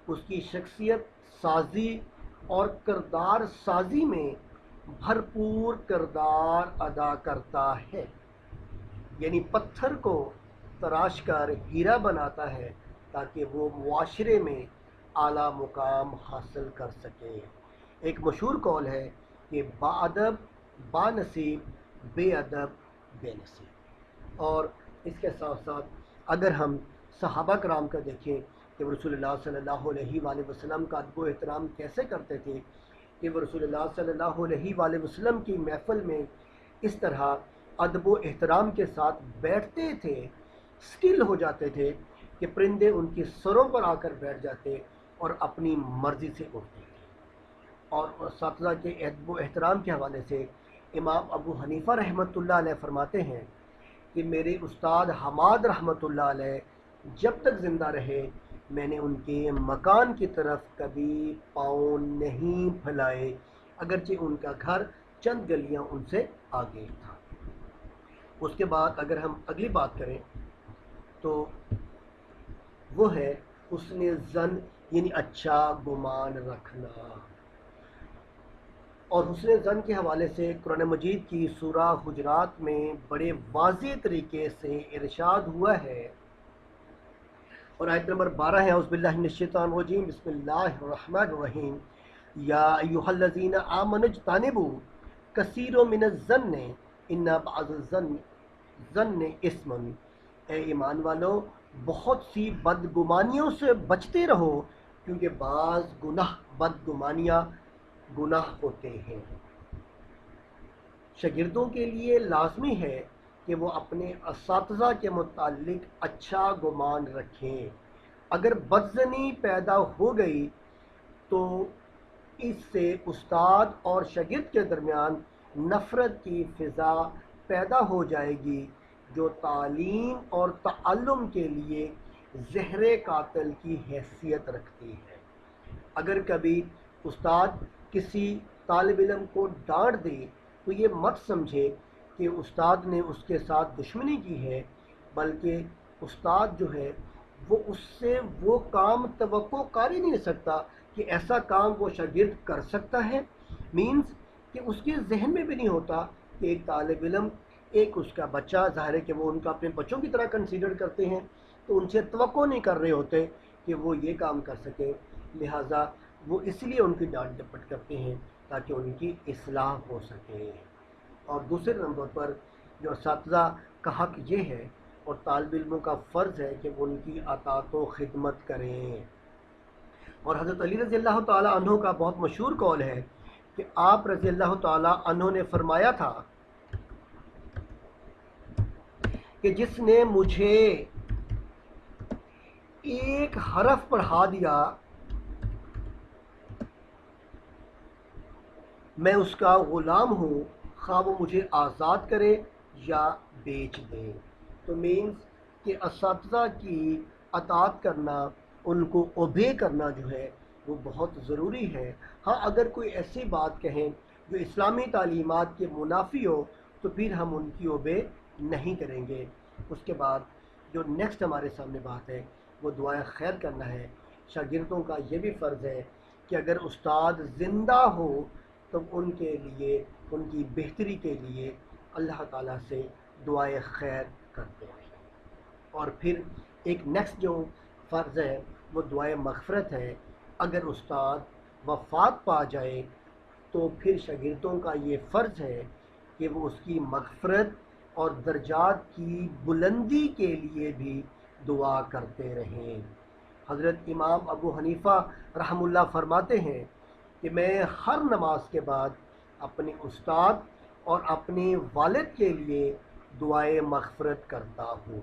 اس کی شخصیت سازی اور کردار سازی میں بھرپور کردار ادا کرتا ہے. یعنی پتھر کو تراش کر ہیرا بناتا ہے تاکہ وہ معاشرے میں اعلیٰ مقام حاصل کر سکے. ایک مشہور قول ہے کہ با ادب با نصیب، بے ادب بے نصیب. اور اس کے ساتھ ساتھ اگر ہم صحابہ کرام کا دیکھیں کہ وہ رسول اللہ صلی اللہ علیہ وآلہ وسلم کا ادب و احترام کیسے کرتے تھے، کہ وہ رسول اللہ صلی اللہ علیہ وآلہ وسلم کی محفل میں اس طرح ادب و احترام کے ساتھ بیٹھتے تھے، سٹل ہو جاتے تھے کہ پرندے ان کی سروں پر آ کر بیٹھ جاتے اور اپنی مرضی سے اڑتے تھے. اور اساتذہ کے ادب و احترام کے حوالے سے امام ابو حنیفہ رحمۃ اللہ علیہ فرماتے ہیں کہ میرے استاد حماد رحمۃ اللہ علیہ جب تک زندہ رہے میں نے ان کے مکان کی طرف کبھی پاؤں نہیں پھیلائے، اگرچہ ان کا گھر چند گلیاں ان سے آگے تھا. اس کے بعد اگر ہم اگلی بات کریں تو وہ ہے حسن ظن یعنی اچھا گمان رکھنا. اور حسن ظن کے حوالے سے قرآن مجید کی سورہ حجرات میں بڑے واضح طریقے سے ارشاد ہوا ہے اور آیت نمبر 12 ہے، اعوذ باللہ من الشیطان الرجیم، بسم اللہ الرحمن الرحیم، یا ایھا الذین آمنوا اجتنبوا کثیر من الظن ان بعض الظن اسم، اے ایمان والو بہت سی بدگمانیوں سے بچتے رہو، کیونکہ بعض بدگمانیاں گناہ ہوتے ہیں۔ شاگردوں کے لیے لازمی ہے کہ وہ اپنے اساتذہ کے متعلق اچھا گمان رکھیں۔ اگر بدظنی پیدا ہو گئی تو اس سے استاد اور شاگرد کے درمیان نفرت کی فضا پیدا ہو جائے گی، جو تعلیم اور تعلم کے لیے زہر قاتل کی حیثیت رکھتی ہے۔ اگر کبھی استاد کسی طالب علم کو ڈانٹ دے تو یہ مت سمجھے کہ استاد نے اس کے ساتھ دشمنی کی ہے، بلکہ استاد جو ہے وہ اس سے وہ کام توقع کر ہی نہیں سکتا کہ ایسا کام وہ شاگرد کر سکتا ہے، مینز کہ اس کے ذہن میں بھی نہیں ہوتا کہ ایک طالب علم، ایک اس کا بچہ، ظاہر ہے کہ وہ ان کا اپنے بچوں کی طرح کنسیڈر کرتے ہیں، تو ان سے توقع نہیں کر رہے ہوتے کہ وہ یہ کام کر سکیں، لہٰذا وہ اس لیے ان کی ڈانٹ ڈپٹ کرتے ہیں تاکہ ان کی اصلاح ہو سکے۔ اور دوسرے نمبر پر جو اساتذہ کا حق یہ ہے اور طالب علموں کا فرض ہے کہ وہ ان کی اطاعت و خدمت کریں۔ اور حضرت علی رضی اللہ تعالیٰ عنہ کا بہت مشہور قول ہے کہ آپ رضی اللہ تعالیٰ عنہ نے فرمایا تھا کہ جس نے مجھے ایک حرف پڑھا دیا میں اس کا غلام ہوں، خواہ وہ مجھے آزاد کرے یا بیچ دے۔ تو مینز کہ اساتذہ کی اطاعت کرنا، ان کو اوبے کرنا جو ہے وہ بہت ضروری ہے۔ ہاں اگر کوئی ایسی بات کہیں جو اسلامی تعلیمات کے منافی ہو تو پھر ہم ان کی اوبے نہیں کریں گے۔ اس کے بعد جو نیکسٹ ہمارے سامنے بات ہے وہ دعائے خیر کرنا ہے۔ شاگردوں کا یہ بھی فرض ہے کہ اگر استاد زندہ ہو تو ان کے لیے، ان کی بہتری کے لیے اللہ تعالیٰ سے دعائے خیر کرتے ہیں۔ اور پھر ایک نیکسٹ جو فرض ہے وہ دعائے مغفرت ہے۔ اگر استاد وفات پا جائے تو پھر شاگردوں کا یہ فرض ہے کہ وہ اس کی مغفرت اور درجات کی بلندی کے لیے بھی دعا کرتے رہیں۔ حضرت امام ابو حنیفہ رحمہ اللہ فرماتے ہیں کہ میں ہر نماز کے بعد اپنے استاد اور اپنے والد کے لیے دعائے مغفرت کرتا ہوں۔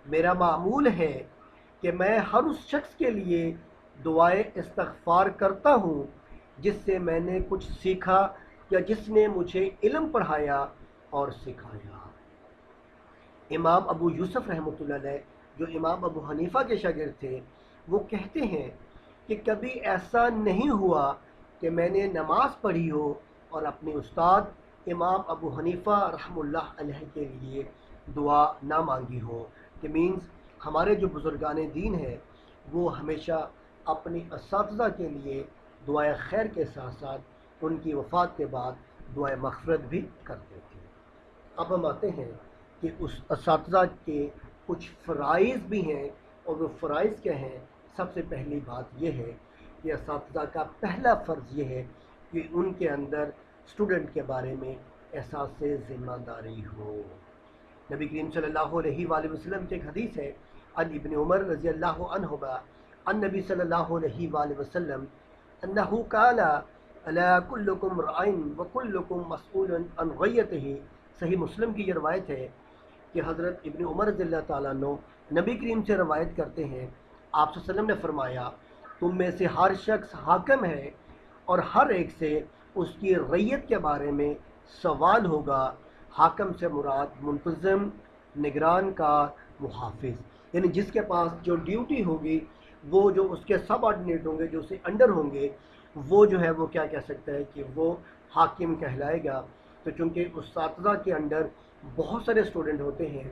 میرا معمول ہے کہ میں ہر اس شخص کے لیے دعائے استغفار کرتا ہوں جس سے میں نے کچھ سیکھا یا جس نے مجھے علم پڑھایا اور سکھایا۔ امام ابو یوسف رحمۃ اللہ علیہ جو امام ابو حنیفہ کے شاگرد تھے، وہ کہتے ہیں کہ کبھی ایسا نہیں ہوا کہ میں نے نماز پڑھی ہو اور اپنے استاد امام ابو حنیفہ رحمہ اللہ علیہ کے لیے دعا نہ مانگی ہو۔ کہ مینز ہمارے جو بزرگان دین ہیں وہ ہمیشہ اپنی اساتذہ کے لیے دعائے خیر کے ساتھ ساتھ ان کی وفات کے بعد دعائے مغفرت بھی کرتے تھے۔ اب ہم آتے ہیں کہ اس اساتذہ کے کچھ فرائض بھی ہیں، اور وہ فرائض کیا ہیں؟ سب سے پہلی بات یہ ہے کہ اساتذہ کا پہلا فرض یہ ہے کہ ان کے اندر اسٹوڈنٹ کے بارے میں احساس ذمہ داری ہو۔ نبی کریم صلی اللہ علیہ وآلہ وسلم کی ایک حدیث ہے، عن ابن عمر رضی اللہ عنہما عن نبی صلی اللہ علیہ وآلہ وسلم انہو قال الا کلکم رعین وکلکم مسئول عن رعیتہ۔ صحیح مسلم کی یہ روایت ہے کہ حضرت ابن عمر رضی اللہ تعالیٰ عنہ نبی کریم سے روایت کرتے ہیں، آپ صلی اللہ علیہ وسلم نے فرمایا تم میں سے ہر شخص حاکم ہے اور ہر ایک سے اس کی رعیت کے بارے میں سوال ہوگا۔ حاکم سے مراد منتظم، نگران کا، محافظ، یعنی جس کے پاس جو ڈیوٹی ہوگی، وہ جو اس کے سب آرڈینیٹ ہوں گے، جو اسے انڈر ہوں گے، وہ جو ہے وہ کیا کہہ سکتا ہے کہ وہ حاکم کہلائے گا۔ تو چونکہ اساتذہ کے انڈر بہت سارے اسٹوڈنٹ ہوتے ہیں،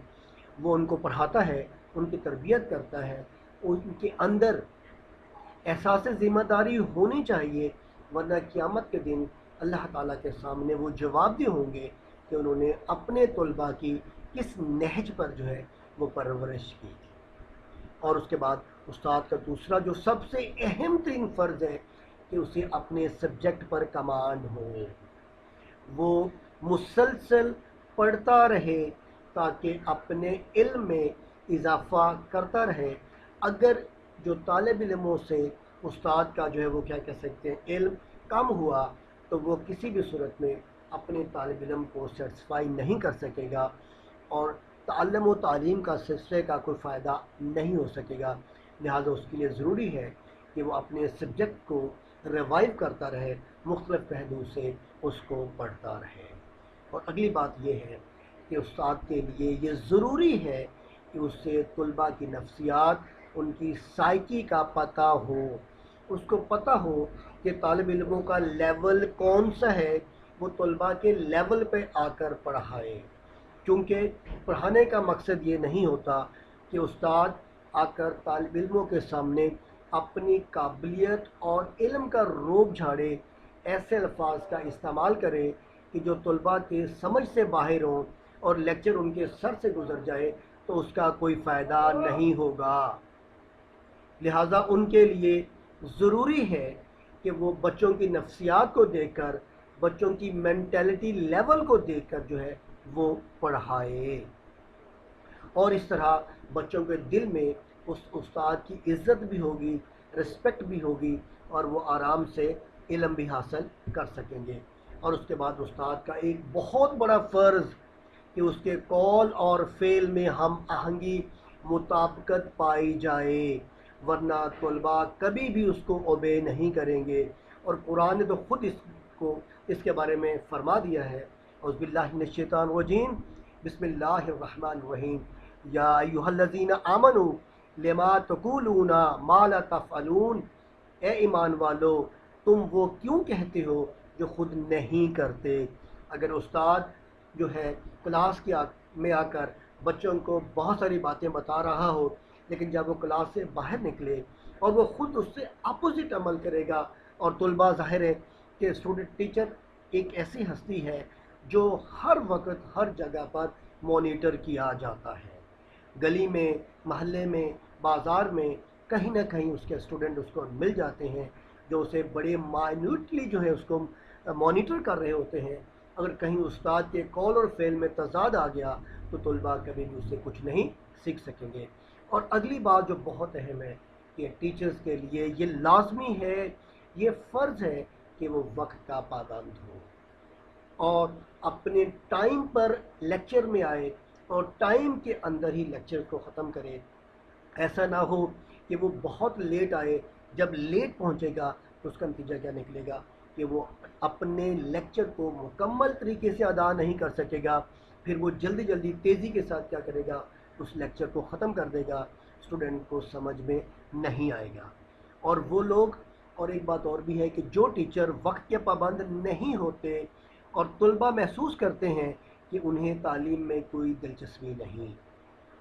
وہ ان کو پڑھاتا ہے، ان کی تربیت کرتا ہے، ان کے اندر احساس ذمہ داری ہونی چاہیے، ورنہ قیامت کے دن اللہ تعالیٰ کے سامنے وہ جواب دہ ہوں گے کہ انہوں نے اپنے طلباء کی کس نہج پر جو ہے وہ پرورش کی تھی۔ اور اس کے بعد استاد کا دوسرا جو سب سے اہم ترین فرض ہے کہ اسے اپنے سبجیکٹ پر کمانڈ ہو، وہ مسلسل پڑھتا رہے تاکہ اپنے علم میں اضافہ کرتا رہے۔ اگر جو طالب علموں سے استاد کا جو ہے وہ کیا کہہ سکتے ہیں علم کم ہوا تو وہ کسی بھی صورت میں اپنے طالب علم کو سیٹسفائی نہیں کر سکے گا اور تعلم و تعلیم کا سلسلے کا کوئی فائدہ نہیں ہو سکے گا۔ لہٰذا اس کے لیے ضروری ہے کہ وہ اپنے سبجیکٹ کو ریوائیو کرتا رہے، مختلف پہلو سے اس کو پڑھتا رہے۔ اور اگلی بات یہ ہے کہ استاد کے لیے یہ ضروری ہے کہ اس سے طلباء کی نفسیات، ان کی سائیکی کا پتہ ہو، اس کو پتہ ہو کہ طالب علموں کا لیول کون سا ہے، وہ طلباء کے لیول پہ آ کر پڑھائے، کیونکہ پڑھانے کا مقصد یہ نہیں ہوتا کہ استاد آ کر طالب علموں کے سامنے اپنی قابلیت اور علم کا روب جھاڑے، ایسے الفاظ کا استعمال کرے کہ جو طلباء کے سمجھ سے باہر ہوں اور لیکچر ان کے سر سے گزر جائے تو اس کا کوئی فائدہ نہیں ہوگا۔ لہٰذا ان کے لیے ضروری ہے کہ وہ بچوں کی نفسیات کو دیکھ کر، بچوں کی مینٹیلٹی لیول کو دیکھ کر جو ہے وہ پڑھائے، اور اس طرح بچوں کے دل میں اس استاد کی عزت بھی ہوگی، رسپیکٹ بھی ہوگی، اور وہ آرام سے علم بھی حاصل کر سکیں گے۔ اور اس کے بعد استاد کا ایک بہت بڑا فرض کہ اس کے قول اور فعل میں ہم آہنگی، مطابقت پائی جائے، ورنہ طلباء کبھی بھی اس کو اوبے نہیں کریں گے۔ اور قرآن نے تو خود اس کے بارے میں فرما دیا ہے، اعوذ باللہ من الشیطان الرجیم، بسم اللہ الرحمن الرحیم، یا ایھا الذین آمنوا لما تقولون ما لا تفعلون، اے ایمان والو تم وہ کیوں کہتے ہو جو خود نہیں کرتے۔ اگر استاد جو ہے کلاس میں آ کر بچوں کو بہت ساری باتیں بتا رہا ہو، لیکن جب وہ کلاس سے باہر نکلے اور وہ خود اس سے اپوزٹ عمل کرے گا، اور طلباء ظاہر ہے کہ اسٹوڈنٹ ٹیچر ایک ایسی ہستی ہے جو ہر وقت ہر جگہ پر مانیٹر کیا جاتا ہے، گلی میں، محلے میں، بازار میں، کہیں نہ کہیں اس کے اسٹوڈنٹ اس کو مل جاتے ہیں جو اسے بڑے مائنوٹلی جو ہے اس کو مانیٹر کر رہے ہوتے ہیں۔ اگر کہیں استاد کے قول اور فعل میں تضاد آ گیا تو طلباء کبھی بھی اس سے کچھ نہیں سیکھ سکیں گے۔ اور اگلی بات جو بہت اہم ہے کہ ٹیچرز کے لیے یہ لازمی ہے، یہ فرض ہے کہ وہ وقت کا پابند ہو اور اپنے ٹائم پر لیکچر میں آئے اور ٹائم کے اندر ہی لیکچر کو ختم کرے۔ ایسا نہ ہو کہ وہ بہت لیٹ آئے، جب لیٹ پہنچے گا تو اس کا نتیجہ کیا نکلے گا کہ وہ اپنے لیکچر کو مکمل طریقے سے ادا نہیں کر سکے گا، پھر وہ جلدی جلدی تیزی کے ساتھ کیا کرے گا، اس لیکچر کو ختم کر دے گا، اسٹوڈنٹ کو سمجھ میں نہیں آئے گا۔ اور وہ لوگ، اور ایک بات اور بھی ہے کہ جو ٹیچر وقت کے پابند نہیں ہوتے اور طلباء محسوس کرتے ہیں کہ انہیں تعلیم میں کوئی دلچسپی نہیں،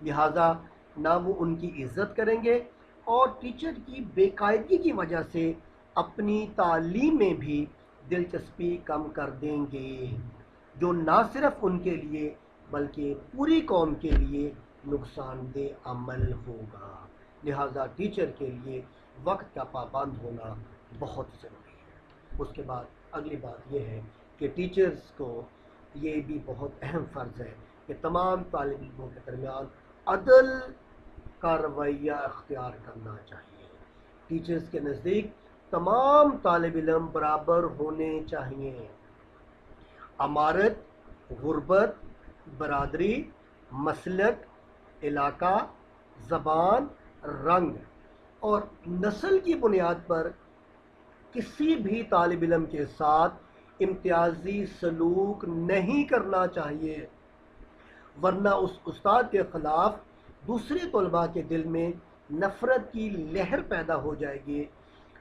لہٰذا نہ وہ ان کی عزت کریں گے اور ٹیچر کی بے قاعدگی کی وجہ سے اپنی تعلیم میں بھی دلچسپی کم کر دیں گے، جو نہ صرف ان کے لیے بلکہ پوری قوم کے لیے نقصان دہ عمل ہوگا۔ لہٰذا ٹیچر کے لیے وقت کا پابند ہونا بہت ضروری ہے۔ اس کے بعد اگلی بات یہ ہے کہ ٹیچرز کو یہ بھی بہت اہم فرض ہے کہ تمام طالب علموں کے درمیان عدل کا رویہ اختیار کرنا چاہیے۔ ٹیچرز کے نزدیک تمام طالب علم برابر ہونے چاہیے، امارت، غربت، برادری، مسلک، علاقہ، زبان، رنگ اور نسل کی بنیاد پر کسی بھی طالب علم کے ساتھ امتیازی سلوک نہیں کرنا چاہیے، ورنہ اس استاد کے خلاف دوسرے طلباء کے دل میں نفرت کی لہر پیدا ہو جائے گی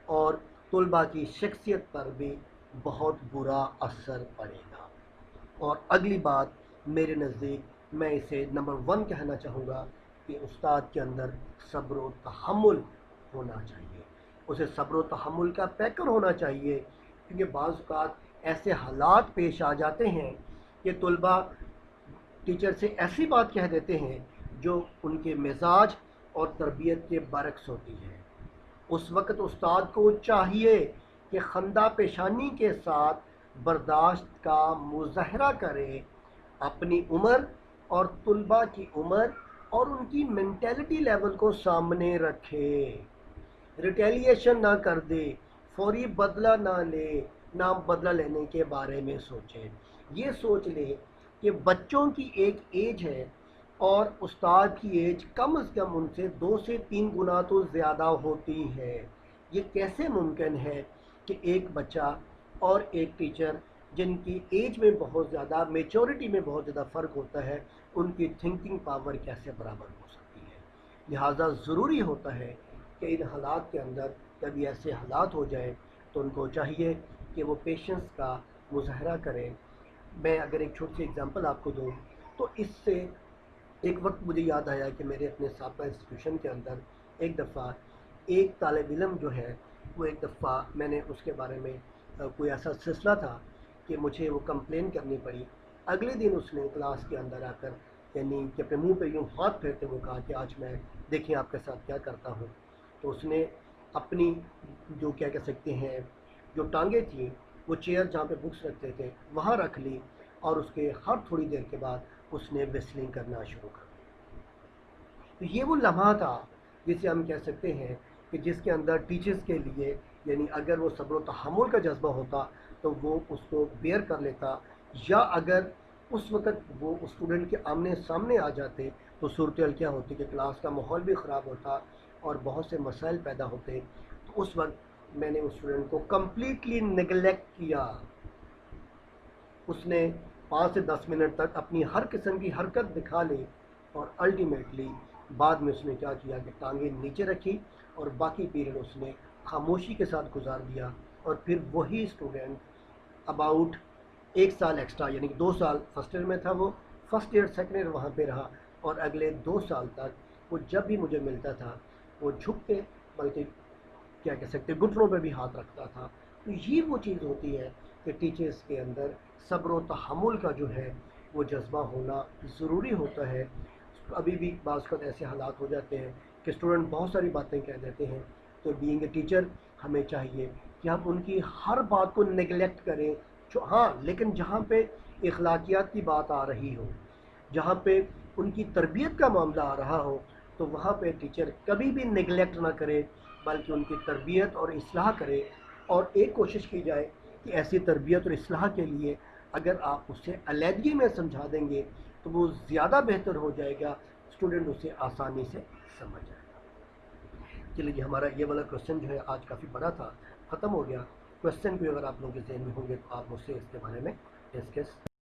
اور طلباء کی شخصیت پر بھی بہت برا اثر پڑے گا۔ اور اگلی بات میرے نزدیک میں اسے نمبر 1 کہنا چاہوں گا کہ استاد کے اندر صبر و تحمل ہونا چاہیے، اسے صبر و تحمل کا پیکر ہونا چاہیے، کیونکہ بعض اوقات ایسے حالات پیش آ جاتے ہیں کہ طلباء ٹیچر سے ایسی بات کہہ دیتے ہیں جو ان کے مزاج اور تربیت کے برعکس ہوتی ہے۔ اس وقت استاد کو چاہیے کہ خندہ پیشانی کے ساتھ برداشت کا مظاہرہ کرے، اپنی عمر اور طلباء کی عمر اور ان کی مینٹیلٹی لیول کو سامنے رکھے، ریٹیلیشن نہ کر دے، فوری بدلہ نہ لے، نہ بدلہ لینے کے بارے میں سوچے۔ یہ سوچ لے کہ بچوں کی ایک ایج ہے اور استاد کی ایج کم از کم ان سے 2 سے 3 گنا تو زیادہ ہوتی ہے۔ یہ کیسے ممکن ہے کہ ایک بچہ اور ایک ٹیچر جن کی ایج میں بہت زیادہ، میچورٹی میں بہت زیادہ فرق ہوتا ہے، ان کی تھنکنگ پاور کیسے برابر ہو سکتی ہے؟ لہٰذا ضروری ہوتا ہے کہ ان حالات کے اندر کبھی ایسے حالات ہو جائیں تو ان کو چاہیے کہ وہ پیشنس کا مظاہرہ کریں۔ میں اگر ایک چھوٹی سی ایگزامپل آپ کو دوں تو اس سے ایک وقت مجھے یاد آیا کہ میرے اپنے سابقہ انسٹیٹیوشن کے اندر ایک دفعہ ایک طالب علم جو ہے وہ ایک دفعہ میں نے اس کے بارے میں کوئی ایسا سلسلہ تھا کہ مجھے وہ کمپلین کرنی پڑی۔ اگلے دن اس نے کلاس کے اندر آ کر یعنی کہ اپنے منہ پہ یوں ہاتھ پھیرتے ہوئے کہا کہ آج میں دیکھیں آپ کے ساتھ کیا کرتا ہوں۔ تو اس نے اپنی جو کیا کہہ سکتے ہیں جو ٹانگیں تھیں وہ چیئر جہاں پہ بکس رکھتے تھے وہاں رکھ لی اور اس کے ہر تھوڑی دیر کے بعد اس نے ویسلنگ کرنا شروع کر دی۔ تو یہ وہ لمحہ تھا جسے ہم کہہ سکتے ہیں کہ جس کے اندر ٹیچرز کے لیے یعنی اگر وہ صبر و تحمل کا جذبہ ہوتا تو وہ اس کو بیئر کر لیتا، یا اگر اس وقت وہ اسٹوڈنٹ کے آمنے سامنے آ جاتے تو صورتحال کیا ہوتی کہ کلاس کا ماحول بھی خراب ہوتا اور بہت سے مسائل پیدا ہوتے۔ تو اس وقت میں نے اس اسٹوڈنٹ کو کمپلیٹلی نگلیکٹ کیا۔ اس نے 5 سے 10 منٹ تک اپنی ہر قسم کی حرکت دکھا لی اور الٹیمیٹلی بعد میں اس نے کیا کیا کہ ٹانگیں نیچے رکھی اور باقی پیریڈ اس نے خاموشی کے ساتھ گزار دیا۔ اور پھر وہی اسٹوڈنٹ اباؤٹ 1 سال ایکسٹرا یعنی 2 سال فرسٹ ایئر میں تھا، وہ فرسٹ ایئر سیکنڈ ایئر وہاں پہ رہا اور اگلے 2 سال تک وہ جب بھی مجھے ملتا تھا وہ جھک کے بلکہ کیا کہہ سکتے گھٹنوں پہ بھی ہاتھ رکھتا تھا۔ تو یہ وہ چیز ہوتی ہے کہ ٹیچرز کے اندر صبر و تحمل کا جو ہے وہ جذبہ ہونا ضروری ہوتا ہے۔ ابھی بھی بعض وقت ایسے حالات ہو جاتے ہیں کہ اسٹوڈنٹ بہت ساری باتیں کہہ دیتے ہیں، تو بینگ اے ٹیچر ہمیں چاہیے کہ ہم ان کی ہر بات کو نگلیکٹ کریں، ہاں لیکن جہاں پہ اخلاقیات کی بات آ رہی ہو، جہاں پہ ان کی تربیت کا معاملہ آ رہا ہو تو وہاں پہ ٹیچر کبھی بھی نگلیکٹ نہ کرے بلکہ ان کی تربیت اور اصلاح کرے۔ اور ایک کوشش کی جائے کہ ایسی تربیت اور اصلاح کے لیے اگر آپ اسے علیحدگی میں سمجھا دیں گے تو وہ زیادہ بہتر ہو جائے گا، اسٹوڈنٹ اسے آسانی سے سمجھ جائے گا۔ چلیے جی، ہمارا یہ والا کوشچن جو ہے آج کافی بڑا تھا، ختم ہو گیا۔ کوشچن بھی اگر آپ لوگوں کے ذہن میں ہوں گے تو آپ مجھ سے اس کے بارے میں ڈسکس